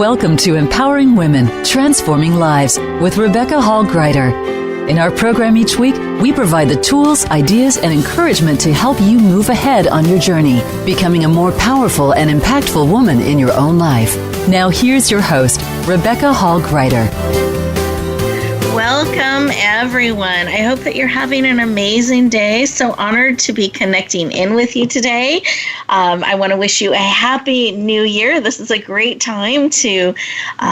Welcome to Empowering Women, Transforming Lives with Rebecca Hall Gruyter. In our program each week, we provide the tools, ideas, and encouragement to help you move ahead on your journey, becoming a more powerful and impactful woman in your own life. Now here's your host, Rebecca Hall Gruyter. Welcome, everyone. I hope that you're having an amazing day. So honored to be connecting in with you today. I want to wish you a happy new year. This is a great time to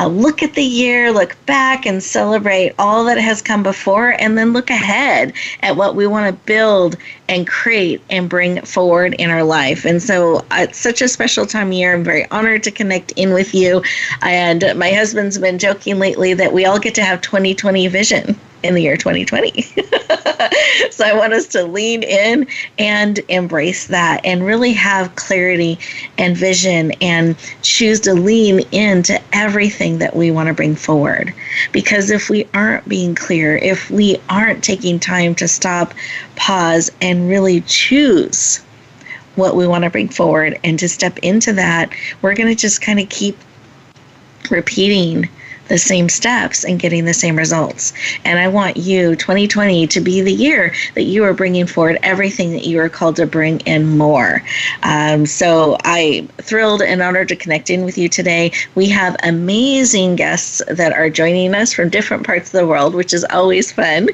look at the year, look back, and celebrate all that has come before, and then look ahead at what we want to build and create and bring forward in our life. And so it's such a special time of year. I'm very honored to connect in with you. And my husband's been joking lately that we all get to have 2020 vision in the year 2020. So I want us to lean in and embrace that and really have clarity and vision and choose to lean into everything that we want to bring forward. Because if we aren't being clear, if we aren't taking time to stop, pause, and really choose what we want to bring forward and to step into that, we're going to just kind of keep repeating the same steps and getting the same results. And I want you, 2020, to be the year that you are bringing forward everything that you are called to bring and more. So I'm thrilled and honored to connect in with you today. We have amazing guests that are joining us from different parts of the world, which is always fun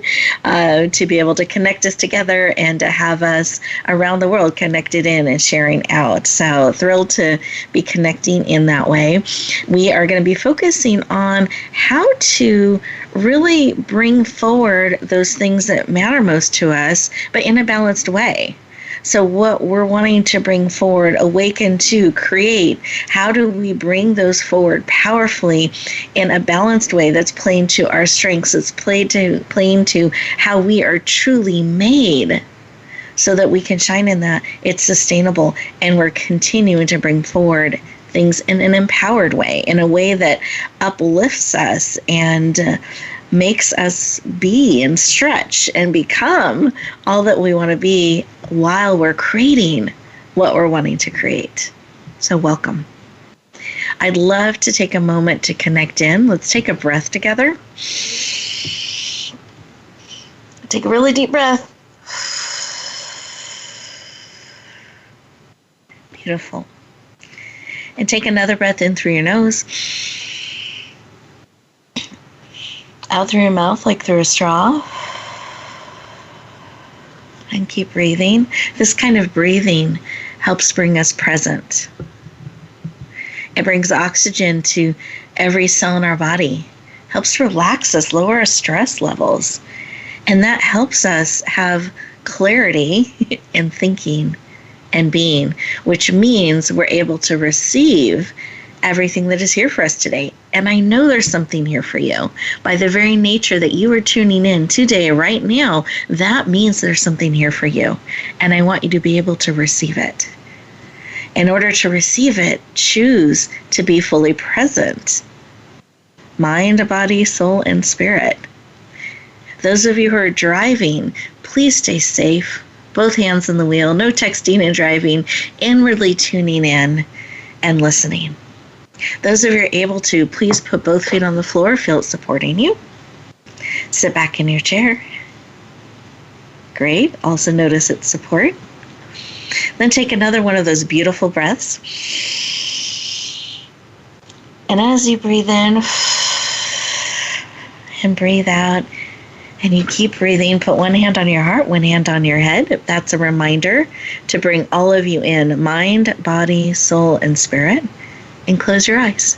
to be able to connect us together and to have us around the world connected in and sharing out. So thrilled to be connecting in that way. We are going to be focusing on how to really bring forward those things that matter most to us, but in a balanced way. So what we're wanting to bring forward, awaken to, create, how do we bring those forward powerfully in a balanced way that's playing to our strengths, that's playing to how we are truly made, so that we can shine in that, it's sustainable, and we're continuing to bring forward things in an empowered way, in a way that uplifts us and makes us be and stretch and become all that we want to be while we're creating what we're wanting to create. So welcome. I'd love to take a moment to connect in. Let's take a breath together. Take a really deep breath. Beautiful. And take another breath in through your nose, out through your mouth like through a straw, and keep breathing. This kind of breathing helps bring us present. It brings oxygen to every cell in our body, helps to relax us, lower our stress levels, and that helps us have clarity in thinking and being, which means we're able to receive everything that is here for us today. And I know there's something here for you. By the very nature that you are tuning in today, right now, that means there's something here for you. And I want you to be able to receive it. In order to receive it, choose to be fully present. Mind, body, soul, and spirit. Those of you who are driving, please stay safe. Both hands on the wheel, no texting and driving, inwardly tuning in and listening. Those of you who are able to, please put both feet on the floor, feel it supporting you. Sit back in your chair. Great. Also notice its support. Then take another one of those beautiful breaths. And as you breathe in and breathe out, and you keep breathing, put one hand on your heart, one hand on your head. That's a reminder to bring all of you in, mind, body, soul, and spirit. And close your eyes.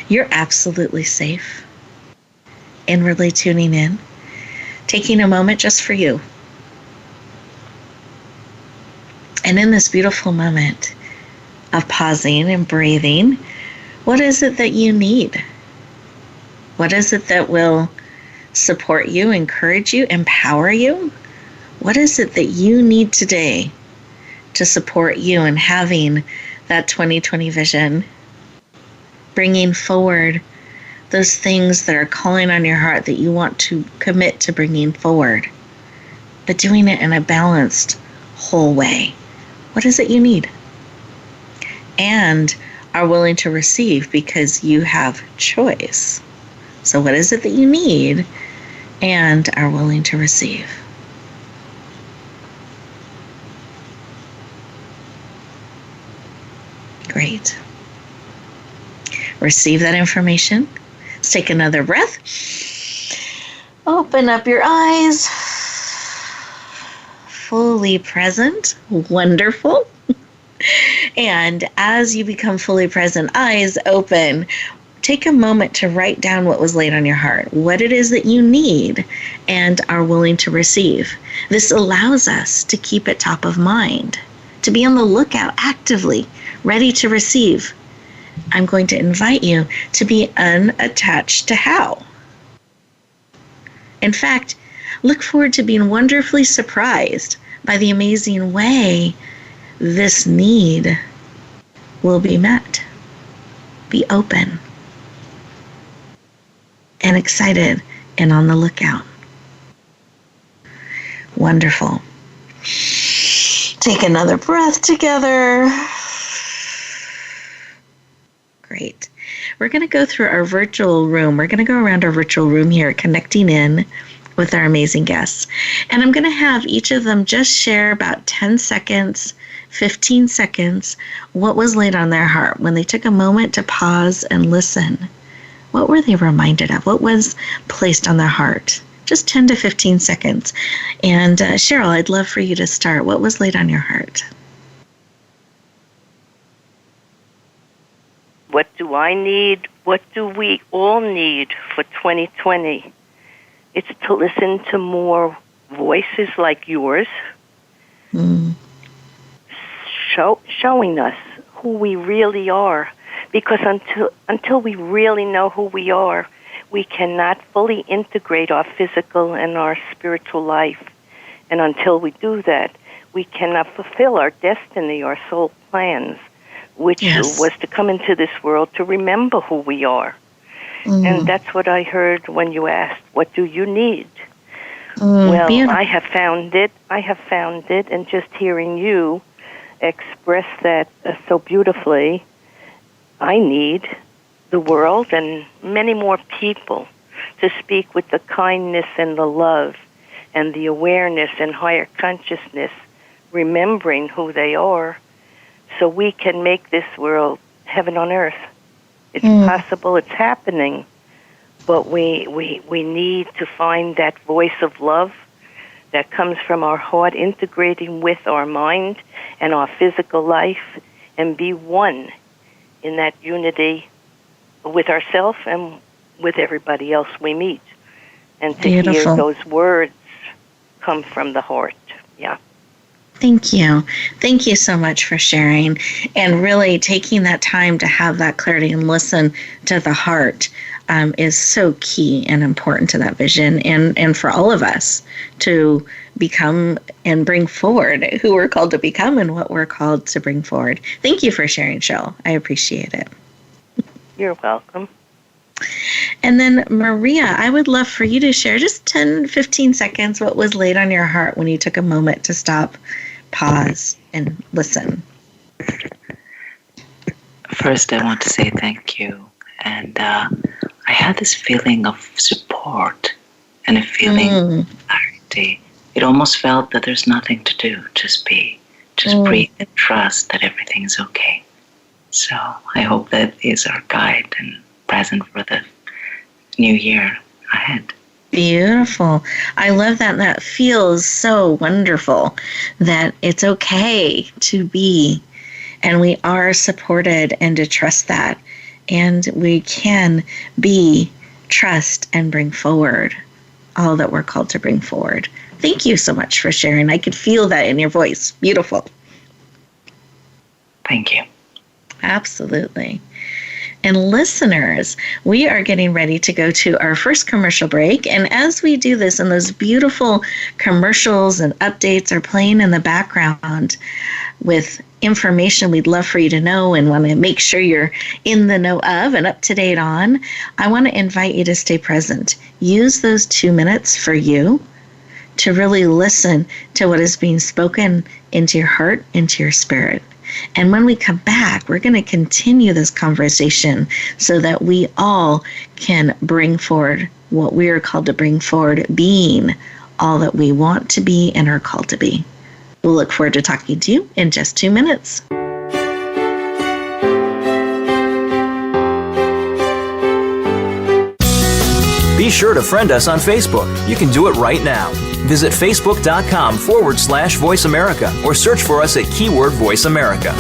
You're absolutely safe. Inwardly tuning in, taking a moment just for you. And in this beautiful moment of pausing and breathing, what is it that you need? What is it that will support you, encourage you, empower you? What is it that you need today to support you in having that 2020 vision? Bringing forward those things that are calling on your heart that you want to commit to bringing forward, but doing it in a balanced, whole way. What is it you need? And are willing to receive because you have choice. So what is it that you need and are willing to receive? Great. Receive that information. Let's take another breath. Open up your eyes. Fully present. Wonderful. And as you become fully present, eyes open, take a moment to write down what was laid on your heart, what it is that you need and are willing to receive. This allows us to keep it top of mind, to be on the lookout actively, ready to receive. I'm going to invite you to be unattached to how. In fact, look forward to being wonderfully surprised by the amazing way this need will be met. Be open and excited and on the lookout. Wonderful. Take another breath together. Great. We're going to go through our virtual room. We're going to go around our virtual room here, connecting in with our amazing guests. And I'm going to have each of them just share about 10 seconds, 15 seconds, what was laid on their heart when they took a moment to pause and listen. What were they reminded of? What was placed on their heart? Just 10 to 15 seconds. And Cheryl, I'd love for you to start. What was laid on your heart? What do I need? What do we all need for 2020? It's to listen to more voices like yours, showing us who we really are. Because until we really know who we are, we cannot fully integrate our physical and our spiritual life. And until we do that, we cannot fulfill our destiny, our soul plans, which was to come into this world to remember who we are. And that's what I heard when you asked, what do you need? Well, beautiful. I have found it, and just hearing you express that so beautifully, I need the world and many more people to speak with the kindness and the love and the awareness and higher consciousness, remembering who they are, so we can make this world heaven on earth. It's possible, it's happening, but we need to find that voice of love that comes from our heart integrating with our mind and our physical life and be one in that unity with ourselves and with everybody else we meet. And to hear those words come from the heart. Yeah. Thank you. Thank you so much for sharing and really taking that time to have that clarity and listen to the heart is so key and important to that vision and for all of us to become and bring forward who we're called to become and what we're called to bring forward. Thank you for sharing, Cheryl. I appreciate it. You're welcome. And then, Maria, I would love for you to share just 10, 15 seconds what was laid on your heart when you took a moment to stop, pause, and listen. First, I want to say thank you. And I had this feeling of support and a feeling of clarity. It almost felt that there's nothing to do, just be. Just breathe and trust that everything's okay. So I hope that is our guide and present for the new year ahead. Beautiful. I love that. That feels so wonderful that it's okay to be and we are supported and to trust that. And we can be, trust, and bring forward all that we're called to bring forward. Thank you so much for sharing. I could feel that in your voice. Beautiful. Thank you. Absolutely. And listeners, we are getting ready to go to our first commercial break. And as we do this, and those beautiful commercials and updates are playing in the background with information we'd love for you to know and want to make sure you're in the know of and up to date on, I want to invite you to stay present. Use those 2 minutes for you to really listen to what is being spoken into your heart, into your spirit. And when we come back, we're going to continue this conversation so that we all can bring forward what we are called to bring forward, being all that we want to be and are called to be. We'll look forward to talking to you in just 2 minutes. Be sure to friend us on Facebook. You can do it right now. Visit facebook.com/Voice America or search for us at keyword Voice America.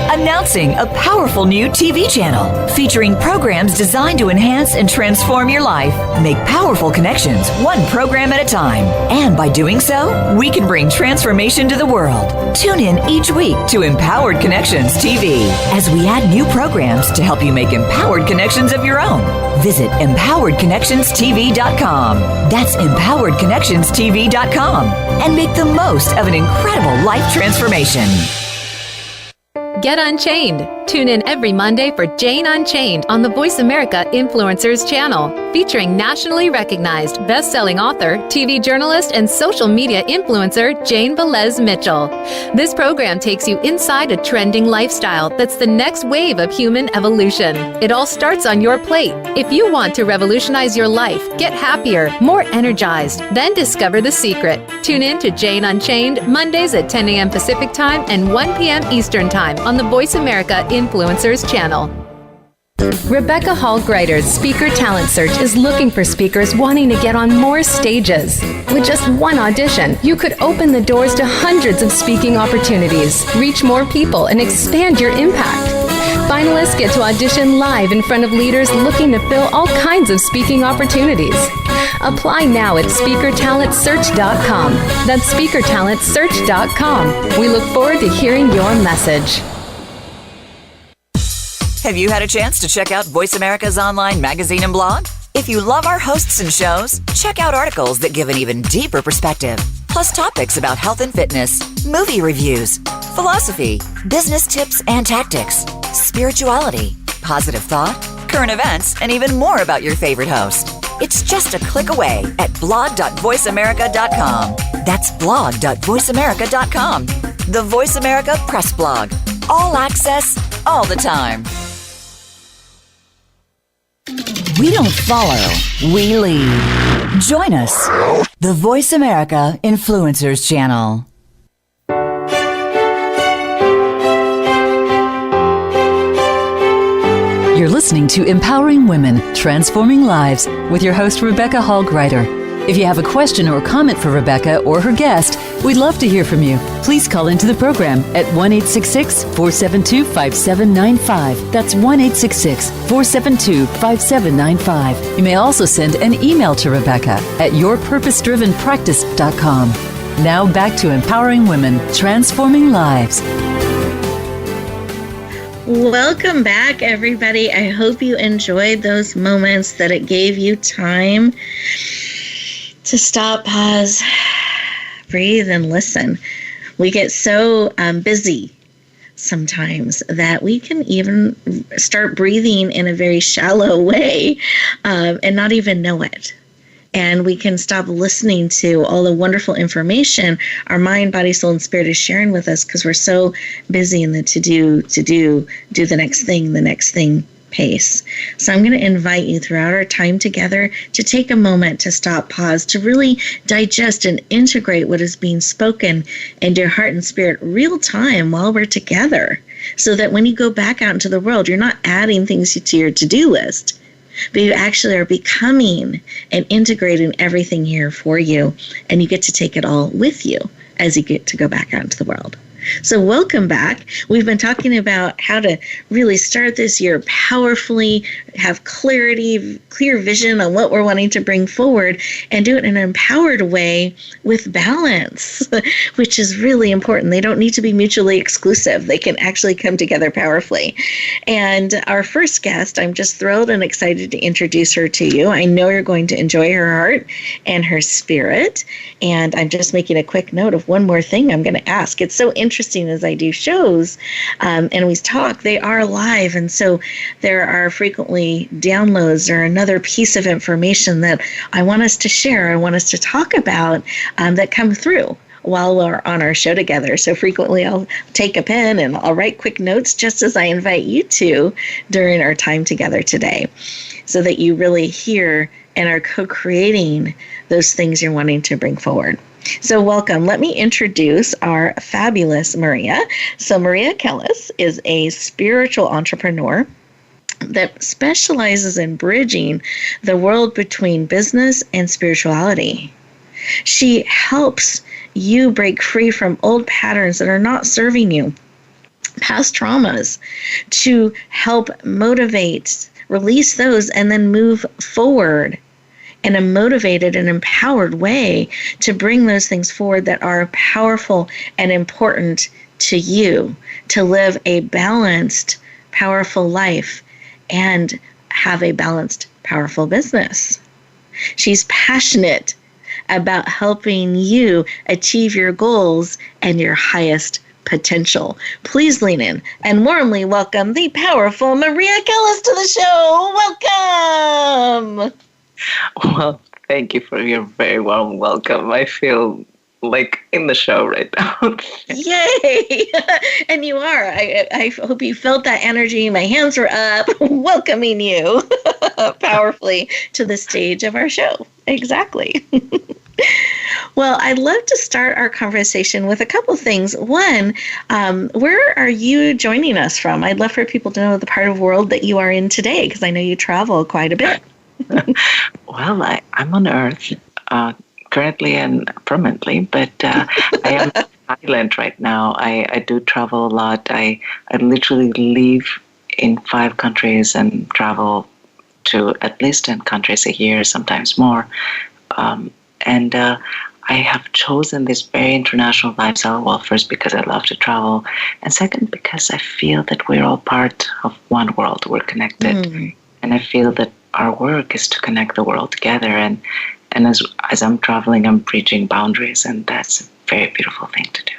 Announcing a powerful new TV channel featuring programs designed to enhance and transform your life. Make powerful connections, one program at a time. And by doing so, we can bring transformation to the world. Tune in each week to Empowered Connections TV as we add new programs to help you make empowered connections of your own. Visit empoweredconnectionstv.com. That's empoweredconnectionstv.com. And make the most of an incredible life transformation. Get Unchained. Tune in every Monday for Jane Unchained on the Voice America Influencers channel, featuring nationally recognized best-selling author, TV journalist, and social media influencer Jane Velez Mitchell. This program takes you inside a trending lifestyle that's the next wave of human evolution. It all starts on your plate. If you want to revolutionize your life, get happier, more energized, then discover the secret. Tune in to Jane Unchained Mondays at 10 a.m. Pacific Time and 1 p.m. Eastern Time on the Voice America Influencers channel. Rebecca Hall Greider's Speaker Talent Search is looking for speakers wanting to get on more stages. With just one audition, you could open the doors to hundreds of speaking opportunities, reach more people, and expand your impact. Finalists get to audition live in front of leaders looking to fill all kinds of speaking opportunities. Apply now at SpeakerTalentSearch.com. That's SpeakerTalentSearch.com. We look forward to hearing your message. Have you had a chance to check out Voice America's online magazine and blog? If you love our hosts and shows, check out articles that give an even deeper perspective, plus topics about health and fitness, movie reviews, philosophy, business tips and tactics, spirituality, positive thought, current events, and even more about your favorite host. It's just a click away at blog.voiceamerica.com. That's blog.voiceamerica.com. The Voice America Press Blog. All access, all the time. We don't follow, we lead. Join us, the Voice America Influencers channel. You're listening to Empowering Women, Transforming Lives with your host, Rebecca Hall Greider. If you have a question or comment for Rebecca or her guest, we'd love to hear from you. Please call into the program at 1-866-472-5795. That's 1-866-472-5795. You may also send an email to Rebecca at yourpurposedrivenpractice.com. Now back to Empowering Women, Transforming Lives. Welcome back, everybody. I hope you enjoyed those moments, that it gave you time to stop, pause, breathe, and listen. We get so busy sometimes that we can even start breathing in a very shallow way and not even know it. And we can stop listening to all the wonderful information our mind, body, soul, and spirit is sharing with us because we're so busy in the do the next thing pace. So I'm going to invite you throughout our time together to take a moment to stop, pause, to really digest and integrate what is being spoken into your heart and spirit real time while we're together, so that when you go back out into the world, you're not adding things to your to-do list, but you actually are becoming and integrating everything here for you, and you get to take it all with you as you get to go back out into the world. So welcome back. We've been talking about how to really start this year powerfully, have clarity, clear vision on what we're wanting to bring forward, and do it in an empowered way with balance, which is really important. They don't need to be mutually exclusive. They can actually come together powerfully. And our first guest, I'm just thrilled and excited to introduce her to you. I know you're going to enjoy her heart and her spirit. And I'm just making a quick note of one more thing I'm going to ask. It's so interesting interesting as I do shows and we talk, they are live. And so there are frequently downloads or another piece of information that I want us to share, I want us to talk about that come through while we're on our show together. So frequently I'll take a pen and I'll write quick notes just as I invite you to during our time together today, so that you really hear and are co-creating those things you're wanting to bring forward. So welcome. Let me introduce our fabulous Maria. So Maria Kellis is a spiritual entrepreneur that specializes in bridging the world between business and spirituality. She helps you break free from old patterns that are not serving you, past traumas, to help motivate, release those, and then move forward in a motivated and empowered way to bring those things forward that are powerful and important to you, to live a balanced, powerful life and have a balanced, powerful business. She's passionate about helping you achieve your goals and your highest potential. Please lean in and warmly welcome the powerful Maria Kellis to the show. Welcome. Well, thank you for your very warm welcome. I feel like in the show right now. Yay! And you are. I hope you felt that energy. My hands were up, welcoming you powerfully to the stage of our show. Exactly. Well, I'd love to start our conversation with a couple things. One, where are you joining us from? I'd love for people to know the part of the world that you are in today, because I know you travel quite a bit. Well, I'm on Earth currently and permanently, but I am in Thailand right now. I do travel a lot. I literally live in 5 countries and travel to at least 10 countries a year, sometimes more. And I have chosen this very international lifestyle, well, first because I love to travel, and second because I feel that we're all part of one world. We're connected. And I feel that our work is to connect the world together. And as I'm traveling, I'm bridging boundaries, and that's a very beautiful thing to do.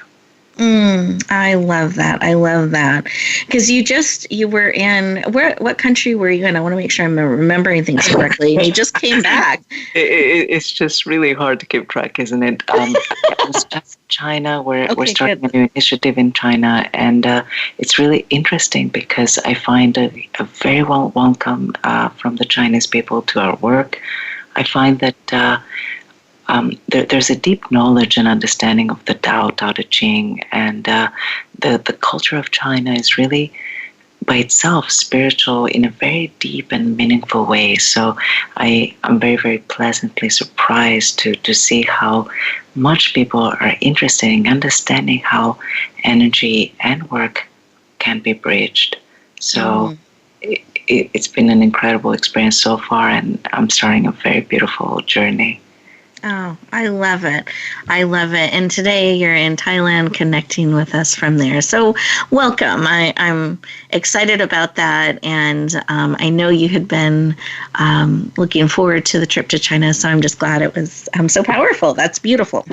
I love that. I love that. Because you were in, what country were you in? I want to make sure I'm remembering things correctly. You just came back. It's just really hard to keep track, isn't it? I was just in China. We're starting a new initiative in China, and it's really interesting because I find a very well welcome from the Chinese people to our work. I find that there's a deep knowledge and understanding of the Tao Te Ching, and the culture of China is really by itself spiritual in a very deep and meaningful way. So I'm very, very pleasantly surprised to see how much people are interested in understanding how energy and work can be bridged. So it's been an incredible experience so far, and I'm starting a very beautiful journey. Oh, I love it. I love it. And today you're in Thailand connecting with us from there. So welcome. I'm excited about that. And I know you had been looking forward to the trip to China. So I'm just glad it was so powerful. That's beautiful.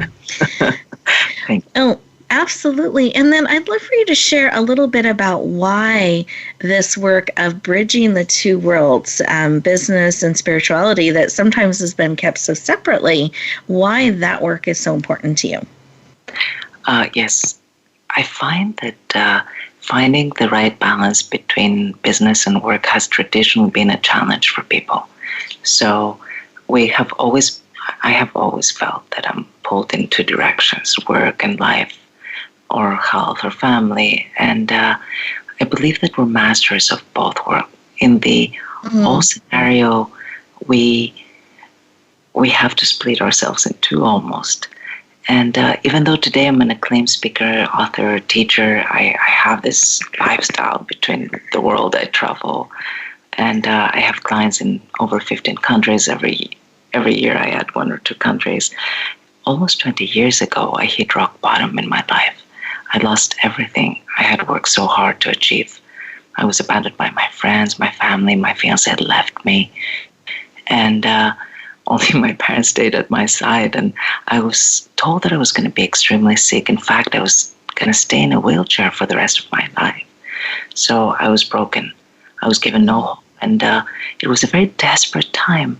Thank you. Oh, absolutely. And then I'd love for you to share a little bit about why this work of bridging the two worlds, business and spirituality, that sometimes has been kept so separately, why that work is so important to you. Yes. I find that finding the right balance between business and work has traditionally been a challenge for people. So I have always felt that I'm pulled in 2 directions, work and life, or health or family. And I believe that we're masters of both worlds. In the whole scenario, we have to split ourselves in 2 almost. And even though today I'm an acclaimed speaker, author, teacher, I have this lifestyle between the world. I travel, and I have clients in over 15 countries. Every year I add 1 or 2 countries. Almost 20 years ago, I hit rock bottom in my life. I lost everything I had worked so hard to achieve. I was abandoned by my friends, my family, my fiancé had left me. And only my parents stayed at my side. And I was told that I was going to be extremely sick. In fact, I was going to stay in a wheelchair for the rest of my life. So I was broken. I was given no hope. And it was a very desperate time.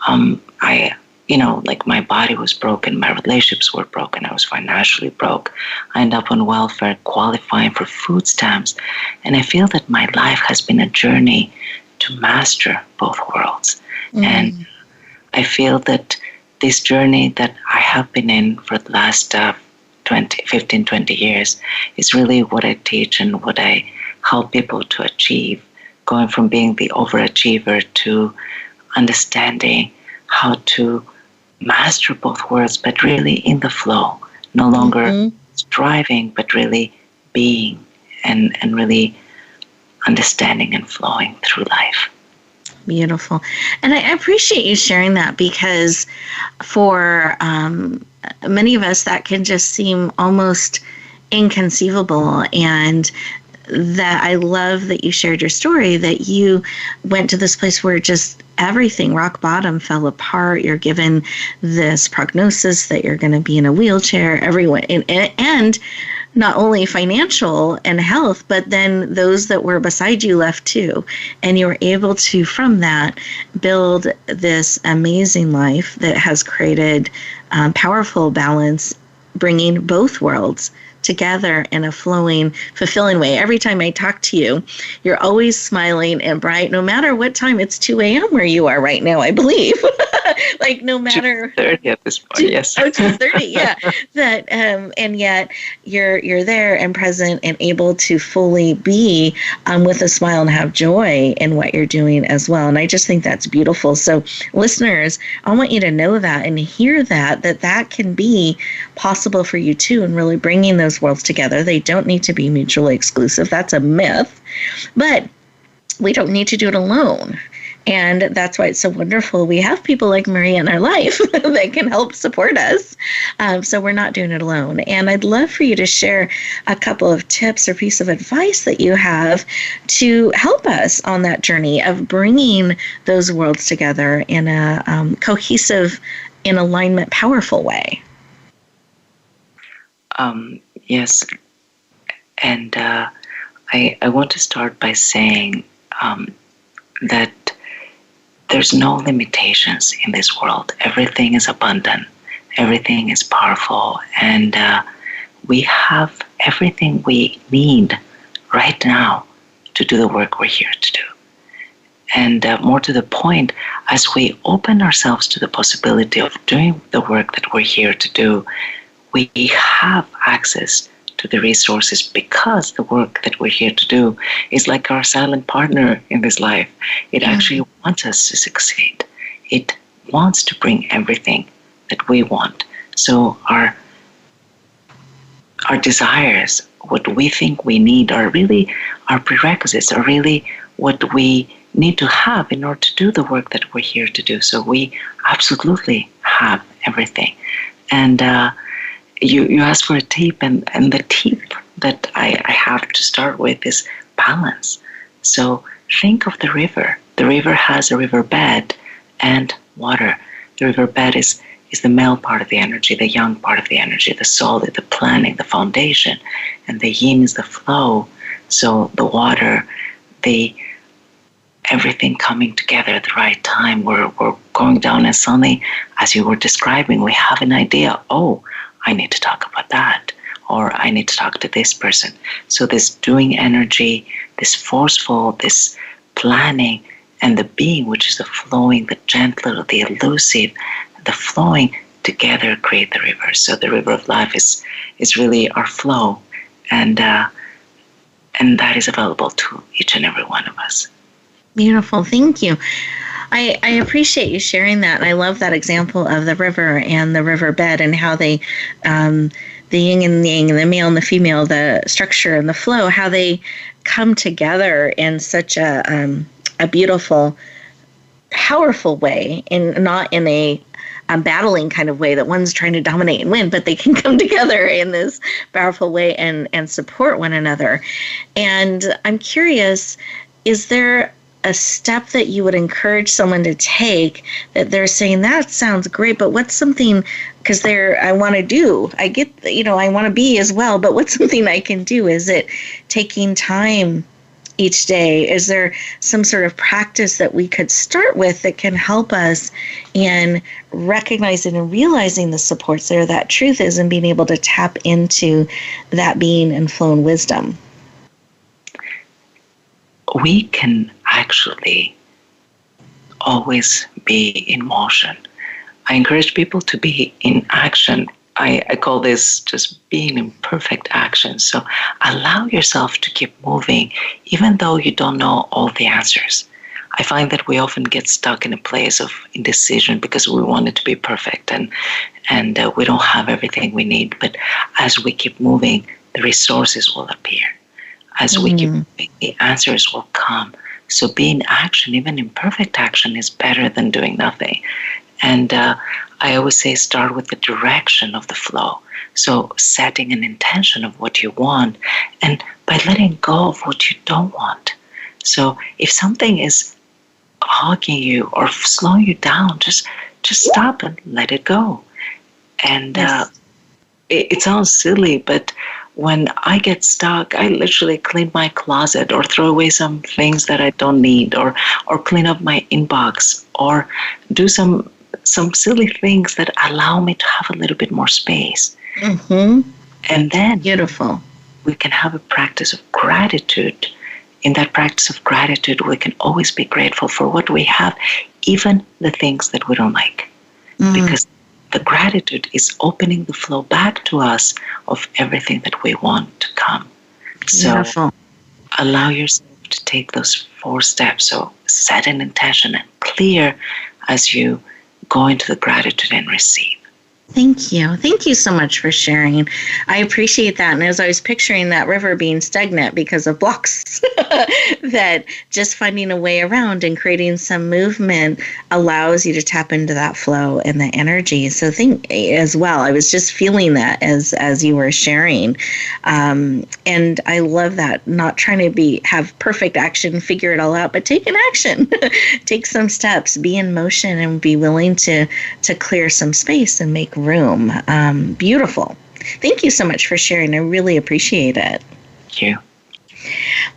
My body was broken. My relationships were broken. I was financially broke. I ended up on welfare, qualifying for food stamps. And I feel that my life has been a journey to master both worlds. And I feel that this journey that I have been in for the last 20 years is really what I teach and what I help people to achieve, going from being the overachiever to understanding how to master both worlds, but really in the flow, no longer striving, but really being and really understanding and flowing through life. Beautiful. And I appreciate you sharing that, because for many of us that can just seem almost inconceivable. And that I love that you shared your story, that you went to this place where just everything, rock bottom, fell apart. You're given this prognosis that you're going to be in a wheelchair, everyone, and not only financial and health, but then those that were beside you left too. And you were able to, from that, build this amazing life that has created powerful balance, bringing both worlds together in a flowing, fulfilling way. Every time I talk to you, you're always smiling and bright, no matter what time. It's 2 a.m. where you are right now, I believe. Like no matter 2:30 at this point, yes. 2:30, yeah. That and yet you're there and present and able to fully be with a smile and have joy in what you're doing as well. And I just think that's beautiful. So listeners, I want you to know that and hear that can be possible for you too, and really bringing those worlds together. They don't need to be mutually exclusive. That's a myth, but we don't need to do it alone. And that's why it's so wonderful. We have people like Maria in our life that can help support us. So we're not doing it alone. And I'd love for you to share a couple of tips or piece of advice that you have to help us on that journey of bringing those worlds together in a cohesive, in alignment, powerful way. Yes. And I want to start by saying that there's no limitations in this world. Everything is abundant. Everything is powerful. And we have everything we need right now to do the work we're here to do. And more to the point, as we open ourselves to the possibility of doing the work that we're here to do, we have access to the resources, because the work that we're here to do is like our silent partner in this life. It actually wants us to succeed. It wants to bring everything that we want. So our desires, what we think we need, are really our prerequisites, are really what we need to have in order to do the work that we're here to do. So we absolutely have everything. And you asked for a tip, and the tip that I have to start with is balance. So think of the river. The river has a riverbed and water. The riverbed is the male part of the energy, the yang part of the energy, the solid, the planning, the foundation, and the yin is the flow. So the water, everything coming together at the right time. We're going down, and suddenly, as you were describing, we have an idea. Oh, I need to talk about that, or I need to talk to this person. So this doing energy, this forceful, this planning, and the being, which is the flowing, the gentler, the elusive, the flowing together create the river. So the river of life is really our flow, and that is available to each and every one of us. Beautiful. Thank you. I appreciate you sharing that. And I love that example of the river and the riverbed, and how they, the yin and the yang, the male and the female, the structure and the flow, how they come together in such a beautiful, powerful way, and not in a battling kind of way that one's trying to dominate and win, but they can come together in this powerful way and support one another. And I'm curious, is there a step that you would encourage someone to take that they're saying, that sounds great, but what's something because I want to do. I get, I want to be as well, but what's something I can do? Is it taking time each day? Is there some sort of practice that we could start with that can help us in recognizing and realizing the supports there, that truth is, and being able to tap into that being and flown wisdom? We can actually always be in motion. I encourage people to be in action. I call this just being in perfect action. So allow yourself to keep moving, even though you don't know all the answers. I find that we often get stuck in a place of indecision because we want it to be perfect and we don't have everything we need. But as we keep moving, the resources will appear. As we keep moving, the answers will come. So being in action, even imperfect action, is better than doing nothing. And I always say start with the direction of the flow. So setting an intention of what you want, and by letting go of what you don't want. So if something is hogging you or slowing you down, just stop and let it go. And it sounds silly, but when I get stuck, I literally clean my closet or throw away some things that I don't need, or clean up my inbox, or do some silly things that allow me to have a little bit more space. Mm-hmm. And then beautiful. We can have a practice of gratitude. In that practice of gratitude, we can always be grateful for what we have, even the things that we don't like. Because the gratitude is opening the flow back to us of everything that we want to come. So allow yourself to take those 4 steps. So set an intention and clear as you go into the gratitude and receive. Thank you. Thank you so much for sharing. I appreciate that. And as I was picturing that river being stagnant because of blocks, that just finding a way around and creating some movement allows you to tap into that flow and the energy. So think as well. I was just feeling that as you were sharing. And I love that. Not trying to have perfect action, figure it all out, but take an action. Take some steps, be in motion, and be willing to clear some space and make room. Beautiful. Thank you so much for sharing. I really appreciate it. Thank you.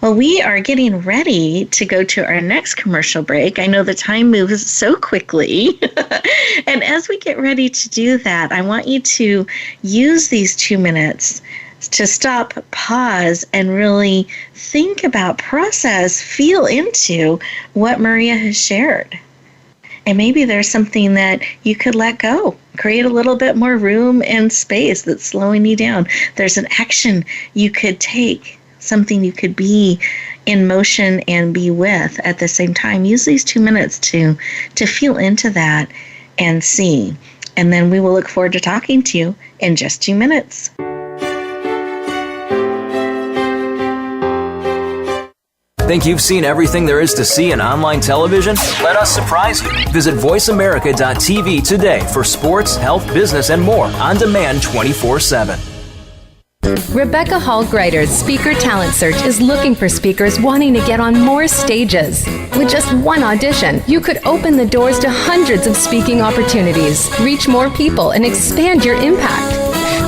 Well, we are getting ready to go to our next commercial break. I know the time moves so quickly. And as we get ready to do that, I want you to use these 2 minutes to stop, pause, and really think about, process, feel into what Maria has shared. And maybe there's something that you could let go, create a little bit more room and space that's slowing you down. There's an action you could take, something you could be in motion and be with at the same time. Use these 2 minutes to feel into that and see. And then we will look forward to talking to you in just 2 minutes. Think you've seen everything there is to see in online television? Let us surprise you. Visit voiceamerica.tv today for sports, health, business, and more on demand 24/7. Rebecca Hall-Griter's Speaker Talent Search is looking for speakers wanting to get on more stages. With just one audition, you could open the doors to hundreds of speaking opportunities, reach more people, and expand your impact.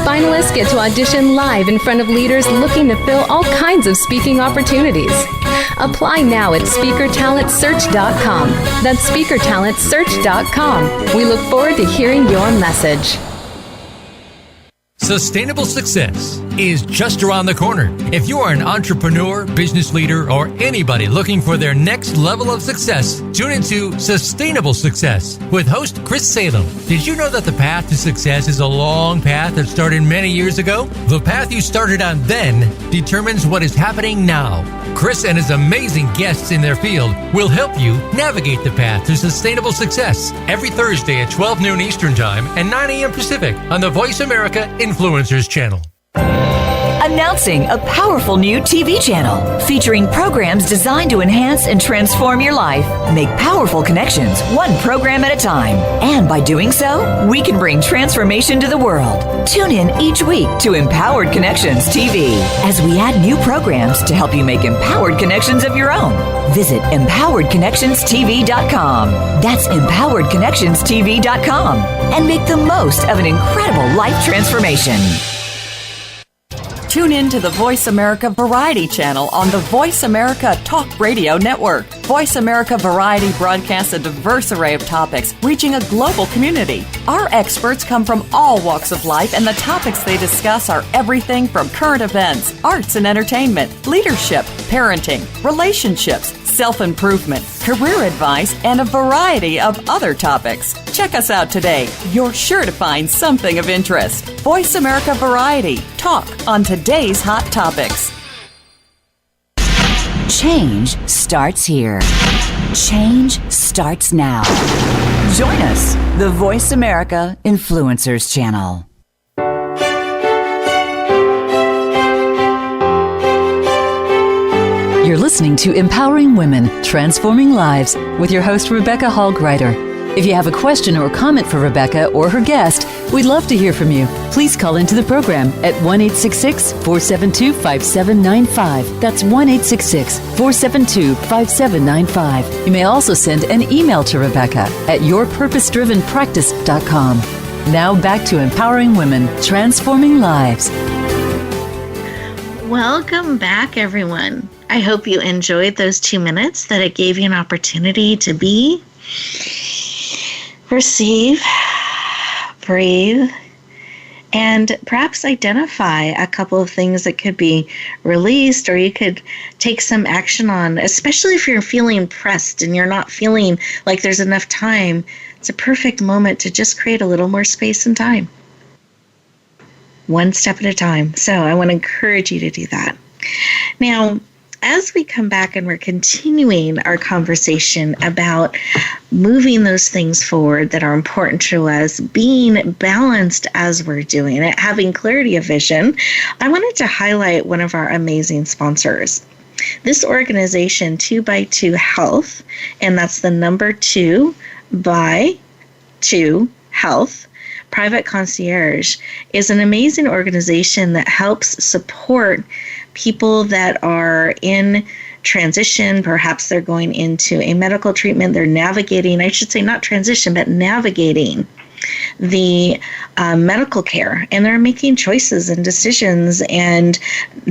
Finalists get to audition live in front of leaders looking to fill all kinds of speaking opportunities. Apply now at SpeakerTalentSearch.com. That's SpeakerTalentSearch.com. We look forward to hearing your message. Sustainable success is just around the corner. If you are an entrepreneur, business leader, or anybody looking for their next level of success, tune into Sustainable Success with host Chris Salem. Did you know that the path to success is a long path that started many years ago? The path you started on then determines what is happening now. Chris and his amazing guests in their field will help you navigate the path to sustainable success every Thursday at 12 noon Eastern Time and 9 a.m. Pacific on the Voice America Influencers Channel. Announcing a powerful new TV channel featuring programs designed to enhance and transform your life. Make powerful connections, one program at a time. And by doing so, we can bring transformation to the world. Tune in each week to Empowered Connections TV as we add new programs to help you make empowered connections of your own. Visit empoweredconnectionstv.com. That's empoweredconnectionstv.com. And make the most of an incredible life transformation. Tune in to the Voice America Variety channel on the Voice America Talk Radio Network. Voice America Variety broadcasts a diverse array of topics, reaching a global community. Our experts come from all walks of life, and the topics they discuss are everything from current events, arts and entertainment, leadership, parenting, relationships, self-improvement, career advice, and a variety of other topics. Check us out today. You're sure to find something of interest. Voice America Variety. Talk on today's hot topics. Change starts here. Change starts now. Join us, the Voice America Influencers Channel. You're listening to Empowering Women, Transforming Lives with your host, Rebecca Hall-Gruyter. If you have a question or comment for Rebecca or her guest, we'd love to hear from you. Please call into the program at 1-866-472-5795. That's 1-866-472-5795. You may also send an email to Rebecca at yourpurposedrivenpractice.com. Now back to Empowering Women, Transforming Lives. Welcome back, everyone. I hope you enjoyed those 2 minutes, that it gave you an opportunity to be, receive, breathe, and perhaps identify a couple of things that could be released or you could take some action on, especially if you're feeling pressed and you're not feeling like there's enough time. It's a perfect moment to just create a little more space and time. One step at a time. So I want to encourage you to do that. Now, as we come back and we're continuing our conversation about moving those things forward that are important to us, being balanced as we're doing it, having clarity of vision, I wanted to highlight one of our amazing sponsors. This organization, 2x2 Health, and that's the number 2 by 2 Health, Private Concierge, is an amazing organization that helps support people that are in transition. Perhaps they're going into a medical treatment. They're navigating, I should say not transition, but navigating the medical care, and they're making choices and decisions and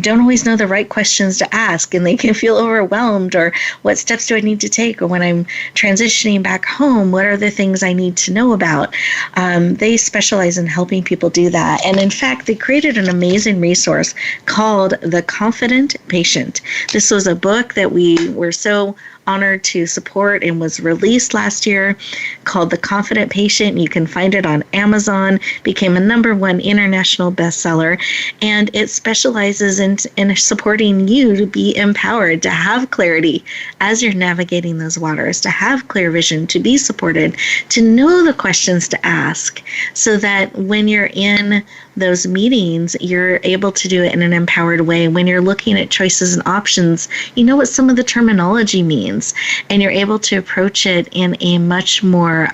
don't always know the right questions to ask, and they can feel overwhelmed, or what steps do I need to take, or when I'm transitioning back home, what are the things I need to know about? They specialize in helping people do that, and in fact, they created an amazing resource called The Confident Patient. This was a book that we were so honored to support and was released last year, called The Confident Patient. You can find it on Amazon, became a #1 international bestseller, and it specializes in supporting you to be empowered, to have clarity as you're navigating those waters, to have clear vision, to be supported, to know the questions to ask, so that when you're in those meetings, you're able to do it in an empowered way. When you're looking at choices and options, you know what some of the terminology means, and you're able to approach it in a much more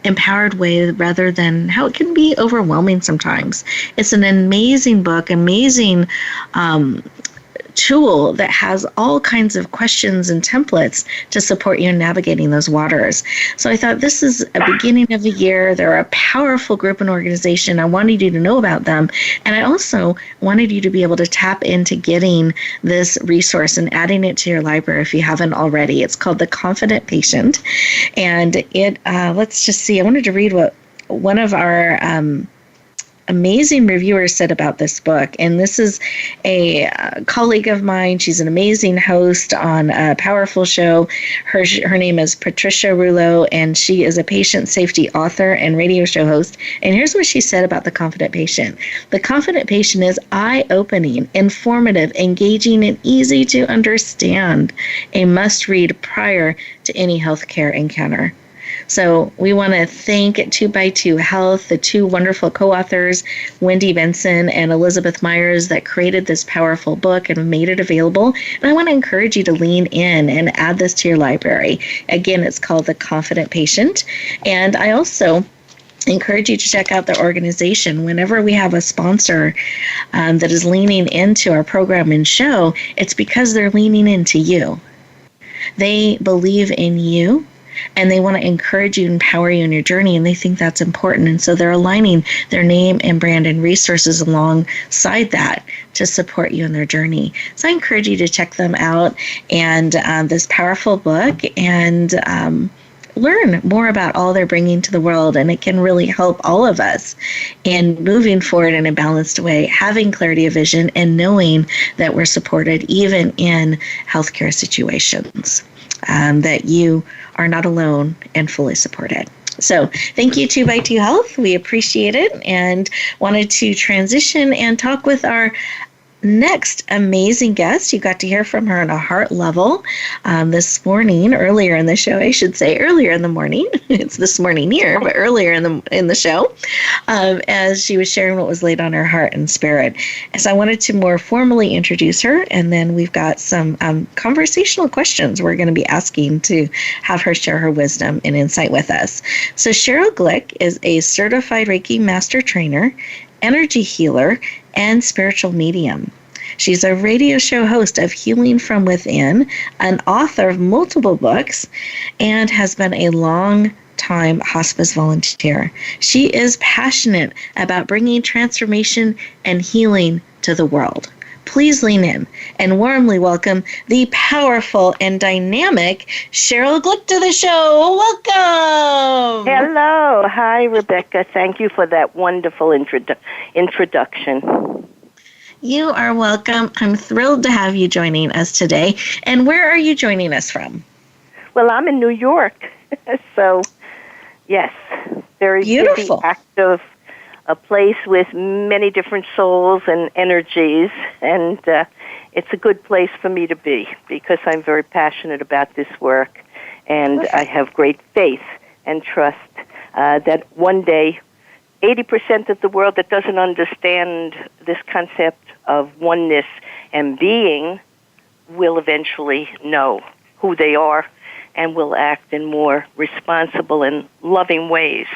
empowered way, rather than how it can be overwhelming sometimes. It's an amazing book, amazing tool that has all kinds of questions and templates to support you in navigating those waters. So I thought, this is a beginning of the year. They're a powerful group and organization. I wanted you to know about them. And I also wanted you to be able to tap into getting this resource and adding it to your library if you haven't already. It's called The Confident Patient. And it, let's just see, I wanted to read what one of our amazing reviewers said about this book. And this is a colleague of mine. She's an amazing host on a powerful show. Her name is Patricia Rouleau, and she is a patient safety author and radio show host. And here's what she said about The Confident Patient. The Confident Patient is eye-opening, informative, engaging, and easy to understand. A must-read prior to any healthcare encounter. So we want to thank 2x2 Health, the two wonderful co-authors, Wendy Benson and Elizabeth Myers, that created this powerful book and made it available. And I want to encourage you to lean in and add this to your library. Again, it's called The Confident Patient. And I also encourage you to check out the organization. Whenever we have a sponsor that is leaning into our program and show, it's because they're leaning into you. They believe in you, and they want to encourage you, empower you in your journey, and they think that's important. And so they're aligning their name and brand and resources alongside that to support you in their journey. So I encourage you to check them out and this powerful book and learn more about all they're bringing to the world, and it can really help all of us in moving forward in a balanced way, having clarity of vision, and knowing that we're supported even in healthcare situations, that you are not alone and fully supported. So thank you, 2x2 Health. We appreciate it and wanted to transition and talk with our next amazing guest. You got to hear from her on a heart level this morning, earlier in the show, I should say, earlier in the morning. It's this morning here, but earlier in the show, as she was sharing what was laid on her heart and spirit. So I wanted to more formally introduce her, and then we've got some conversational questions we're going to be asking to have her share her wisdom and insight with us. So Cheryl Glick is a certified Reiki master trainer, energy healer, and spiritual medium. She's a radio show host of Healing from Within, an author of multiple books, and has been a long-time hospice volunteer. She is passionate about bringing transformation and healing to the world. Please lean in and warmly welcome the powerful and dynamic Cheryl Glick to the show. Welcome. Hello. Hi, Rebecca. Thank you for that wonderful introduction. You are welcome. I'm thrilled to have you joining us today. And where are you joining us from? Well, I'm in New York. So, yes, very beautiful, busy, active, a place with many different souls and energies, and it's a good place for me to be because I'm very passionate about this work, and perfect. I have great faith and trust that one day 80% of the world that doesn't understand this concept of oneness and being will eventually know who they are and will act in more responsible and loving ways.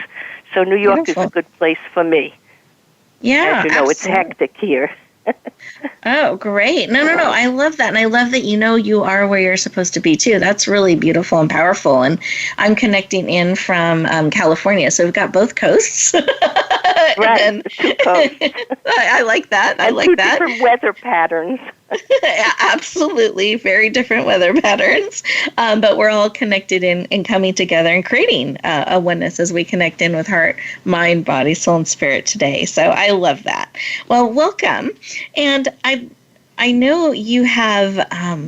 So New York Beautiful. Is a good place for me. Yeah, as you know, absolutely. It's hectic here. Oh, great. No. I love that. And I love that you are where you're supposed to be, too. That's really beautiful and powerful. And I'm connecting in from California, so we've got both coasts. Right, two coasts. I like that. I like two that. Different weather patterns. Yeah, absolutely. Very different weather patterns. But we're all connected in and coming together and creating a oneness as we connect in with heart, mind, body, soul, and spirit today. So I love that. Well, welcome. And I know you have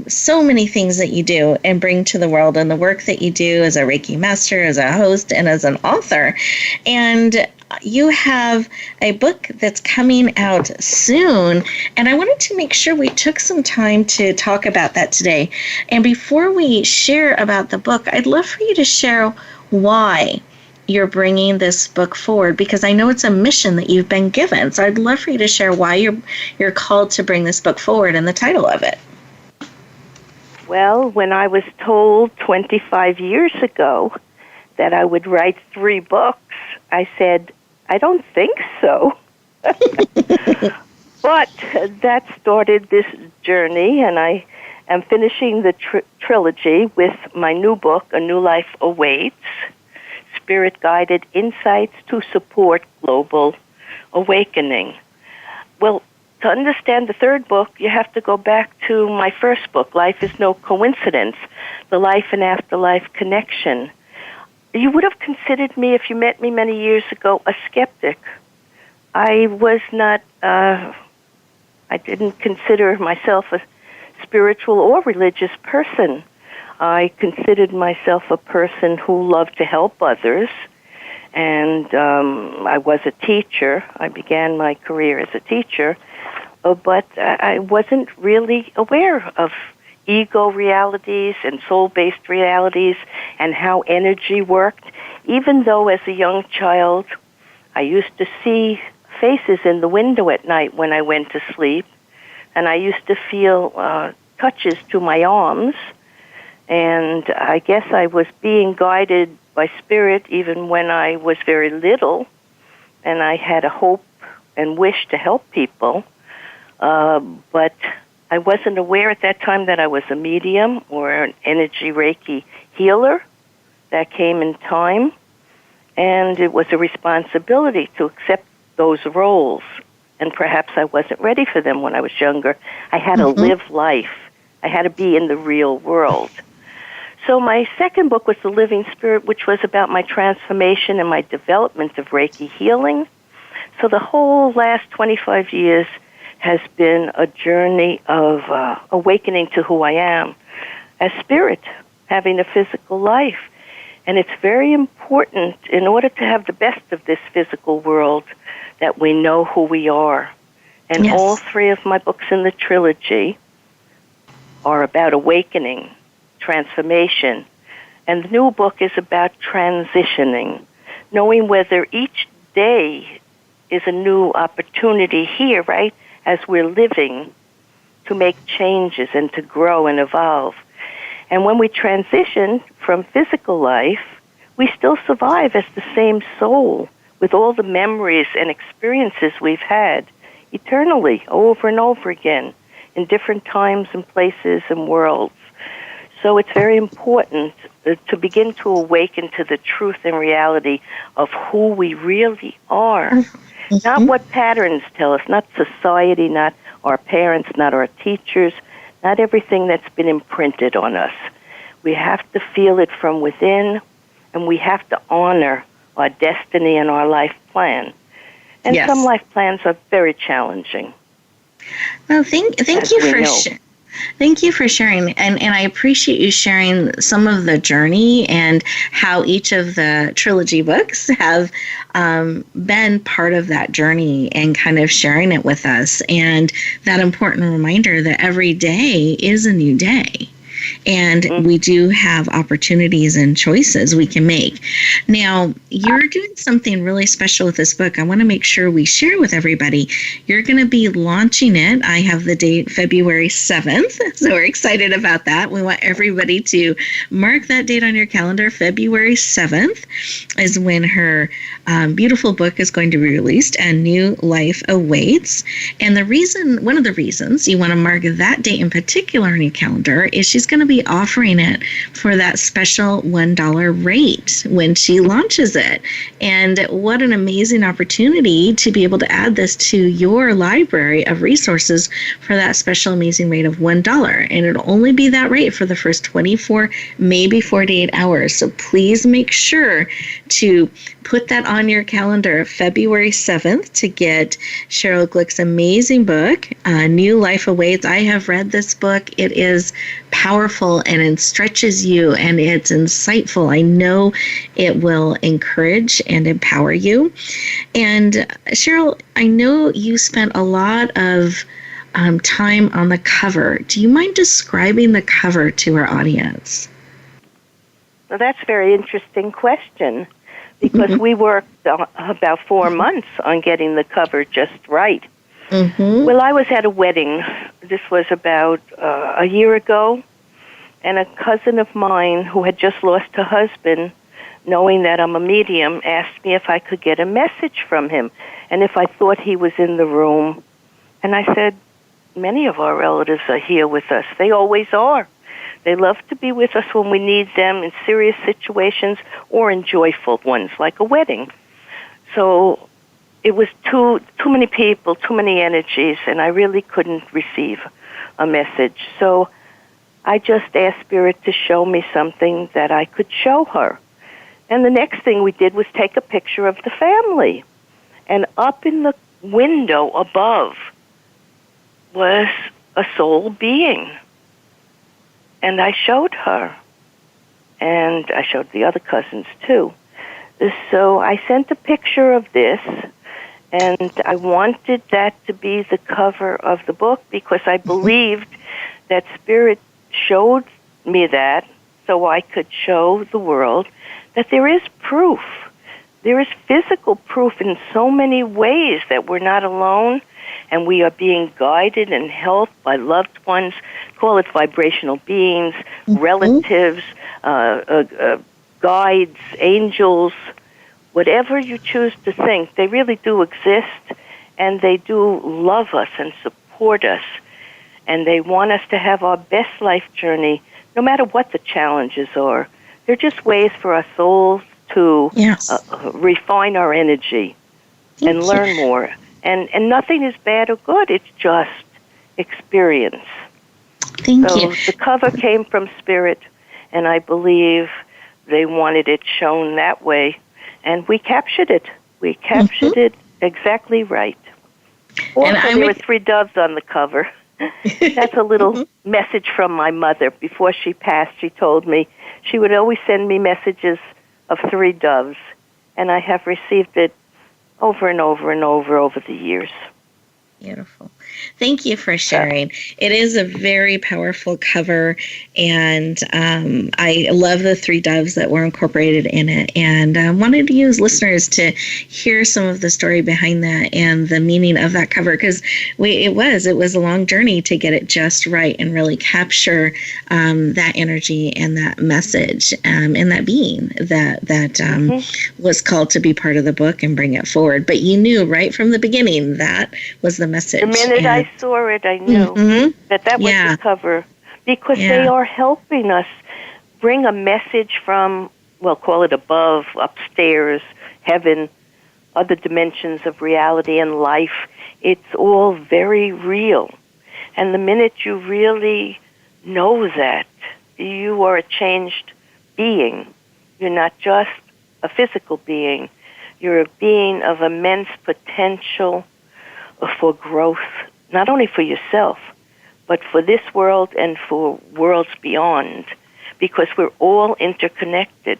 so many things that you do and bring to the world, and the work that you do as a Reiki master, as a host, and as an author. And you have a book that's coming out soon, and I wanted to make sure we took some time to talk about that today. And before we share about the book, I'd love for you to share why you're bringing this book forward, because I know it's a mission that you've been given. So I'd love for you to share why you're called to bring this book forward and the title of it. Well, when I was told 25 years ago that I would write 3 books, I said, I don't think so. But that started this journey, and I am finishing the trilogy with my new book, A New Life Awaits, Spirit-Guided Insights to Support Global Awakening. Well, to understand the third book, you have to go back to my first book, Life is No Coincidence, The Life and Afterlife Connection. You would have considered me, if you met me many years ago, a skeptic. I was not, I didn't consider myself a spiritual or religious person. I considered myself a person who loved to help others, and I was a teacher. I began my career as a teacher, but I wasn't really aware of ego realities and soul-based realities and how energy worked. Even though as a young child I used to see faces in the window at night when I went to sleep, and I used to feel touches to my arms, and I guess I was being guided by spirit even when I was very little, and I had a hope and wish to help people, but I wasn't aware at that time that I was a medium or an energy Reiki healer. That came in time, and it was a responsibility to accept those roles, and perhaps I wasn't ready for them when I was younger. I had to live life. I had to be in the real world. So my second book was The Living Spirit, which was about my transformation and my development of Reiki healing. So the whole last 25 years has been a journey of awakening to who I am as spirit, having a physical life. And it's very important, in order to have the best of this physical world, that we know who we are. And Yes. all three of my books in the trilogy are about awakening, transformation. And the new book is about transitioning, knowing whether each day is a new opportunity here, right, as we're living, to make changes and to grow and evolve. And when we transition from physical life, we still survive as the same soul with all the memories and experiences we've had eternally, over and over again, in different times and places and worlds. So it's very important to begin to awaken to the truth and reality of who we really are. Not what patterns tell us, not society, not our parents, not our teachers, not everything that's been imprinted on us. We have to feel it from within, and we have to honor our destiny and our life plan. And Yes. some life plans are very challenging. Well, thank as you we for know. thank you for sharing, and I appreciate you sharing some of the journey and how each of the trilogy books have been part of that journey and kind of sharing it with us, and that important reminder that every day is a new day. And we do have opportunities and choices we can make. Now, you're doing something really special with this book. I want to make sure we share with everybody. You're going to be launching it. I have the date February 7th, so we're excited about that. We want everybody to mark that date on your calendar. February 7th is when her beautiful book is going to be released, and New Life Awaits. And one of the reasons you want to mark that date in particular on your calendar is she's going to be offering it for that special $1 rate when she launches it. And what an amazing opportunity to be able to add this to your library of resources for that special amazing rate of $1. And it'll only be that rate for the first 24, maybe 48 hours. So please make sure to put that on your calendar, February 7th, to get Cheryl Glick's amazing book, New Life Awaits. I have read this book. It is powerful and it stretches you and it's insightful. I know it will encourage and empower you. And Cheryl, I know you spent a lot of time on the cover. Do you mind describing the cover to our audience? Well, that's a very interesting question, because we worked about 4 months on getting the cover just right. Well, I was at a wedding. This was about a year ago, and a cousin of mine who had just lost her husband, knowing that I'm a medium, asked me if I could get a message from him and if I thought he was in the room. And I said, many of our relatives are here with us. They always are. They love to be with us when we need them in serious situations or in joyful ones, like a wedding. So it was too many people, too many energies, and I really couldn't receive a message. So I just asked Spirit to show me something that I could show her. And the next thing we did was take a picture of the family. And up in the window above was a soul being. And I showed her. And I showed the other cousins, too. So I sent a picture of this, and I wanted that to be the cover of the book because I believed that Spirit showed me that so I could show the world that there is proof. There is physical proof in so many ways that we're not alone, and we are being guided and helped by loved ones, call it vibrational beings, relatives, guides, angels, whatever you choose to think. They really do exist, and they do love us and support us, and they want us to have our best life journey, no matter what the challenges are. They're just ways for our souls to refine our energy and learn more. And nothing is bad or good. It's just experience. Thank you. The cover came from Spirit, and I believe they wanted it shown that way. And we captured it. We captured it exactly right. Also, there were 3 doves on the cover. That's a little message from my mother. Before she passed, she told me she would always send me messages of 3 doves, and I have received it over and over and over the years. Beautiful. Thank you for sharing. It is a very powerful cover, and I love the 3 doves that were incorporated in it, and I wanted to use listeners to hear some of the story behind that and the meaning of that cover, because it was a long journey to get it just right and really capture that energy and that message and that being that was called to be part of the book and bring it forward. But you knew right from the beginning that was the message. The minute I saw it, I knew that was the cover, because they are helping us bring a message from, well, call it above, upstairs, heaven, other dimensions of reality and life. It's all very real. And the minute you really know that, you are a changed being. You're not just a physical being. You're a being of immense potential for growth, not only for yourself, but for this world and for worlds beyond, because we're all interconnected.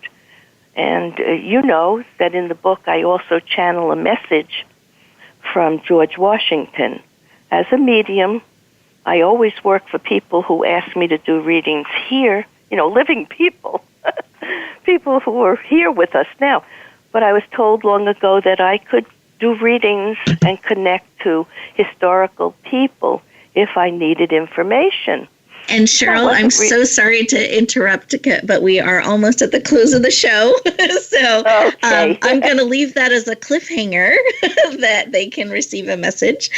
And you know that in the book I also channel a message from George Washington. As a medium, I always work for people who ask me to do readings here, living people, people who are here with us now. But I was told long ago that I could do readings and connect to historical people if I needed information. And Cheryl, I'm so sorry to interrupt, but we are almost at the close of the show. So I'm going to leave that as a cliffhanger that they can receive a message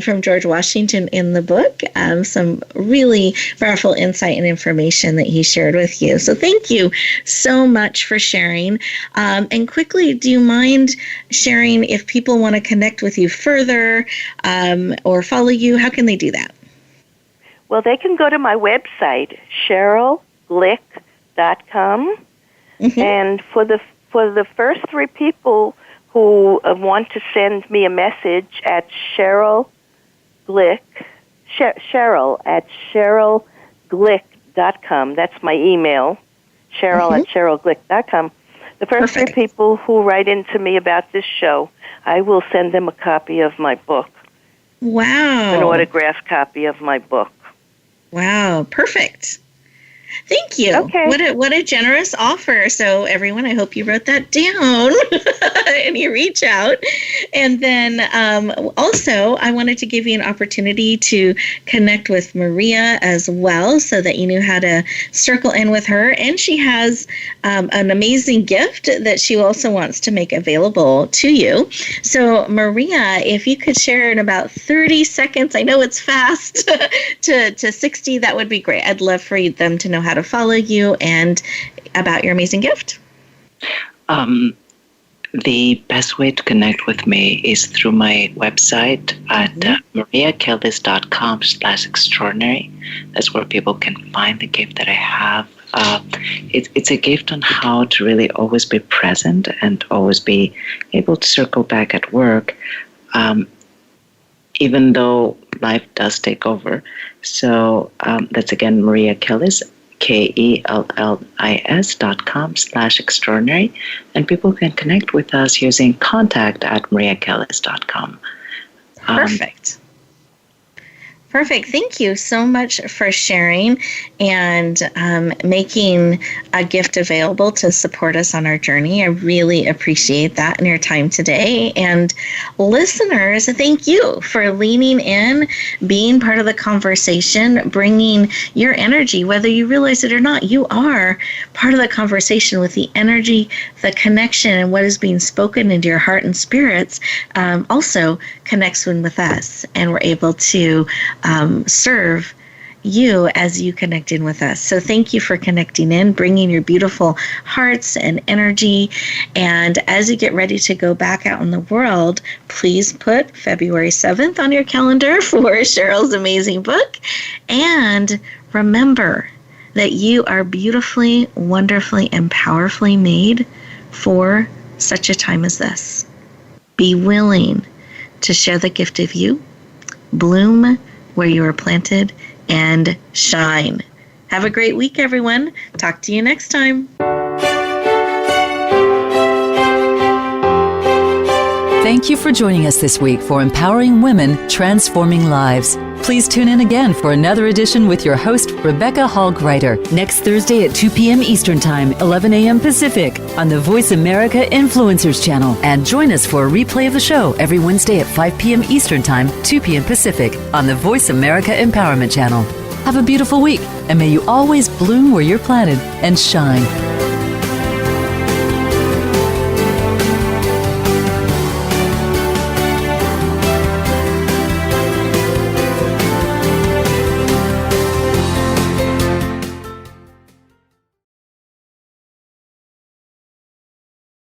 from George Washington in the book. Some really powerful insight and information that he shared with you. So thank you so much for sharing. And quickly, do you mind sharing if people want to connect with you further or follow you? How can they do that? Well, they can go to my website, CherylGlick.com, and for the first 3 people who want to send me a message at Cheryl at CherylGlick.com. That's my email, Cheryl at CherylGlick.com. The first 3 people who write into me about this show, I will send them a copy of my book. Wow. An autographed copy of my book. Wow, perfect. Thank you. Okay. What a generous offer. So everyone, I hope you wrote that down and you reach out. And then also, I wanted to give you an opportunity to connect with Maria as well, so that you knew how to circle in with her. And she has an amazing gift that she also wants to make available to you. So Maria, if you could share in about 30 seconds, I know it's fast, to 60, that would be great. I'd love for them to know how to follow you and about your amazing gift. The best way to connect with me is through my website at mariakellis.com/extraordinary. That's where people can find the gift that I have. It's a gift on how to really always be present and always be able to circle back at work, even though life does take over. So that's again Maria Kellis, KELLIS.com/extraordinary, and people can connect with us using contact@mariakellis.com. Perfect. Perfect. Thank you so much for sharing and making a gift available to support us on our journey. I really appreciate that and your time today. And listeners, thank you for leaning in, being part of the conversation, bringing your energy, whether you realize it or not. You are part of the conversation with the energy, the connection, and what is being spoken into your heart and spirits also connects with us, and we're able to serve you as you connect in with us. So thank you for connecting in, bringing your beautiful hearts and energy. And as you get ready to go back out in the world, please put February 7th on your calendar for Cheryl's amazing book. And remember that you are beautifully, wonderfully, and powerfully made for such a time as this. Be willing to share the gift of you, bloom where you are planted, and shine. Have a great week, everyone. Talk to you next time. Thank you for joining us this week for Empowering Women, Transforming Lives. Please tune in again for another edition with your host, Rebecca Hall-Gruyter, next Thursday at 2 p.m. Eastern Time, 11 a.m. Pacific, on the Voice America Influencers channel. And join us for a replay of the show every Wednesday at 5 p.m. Eastern Time, 2 p.m. Pacific, on the Voice America Empowerment channel. Have a beautiful week, and may you always bloom where you're planted and shine.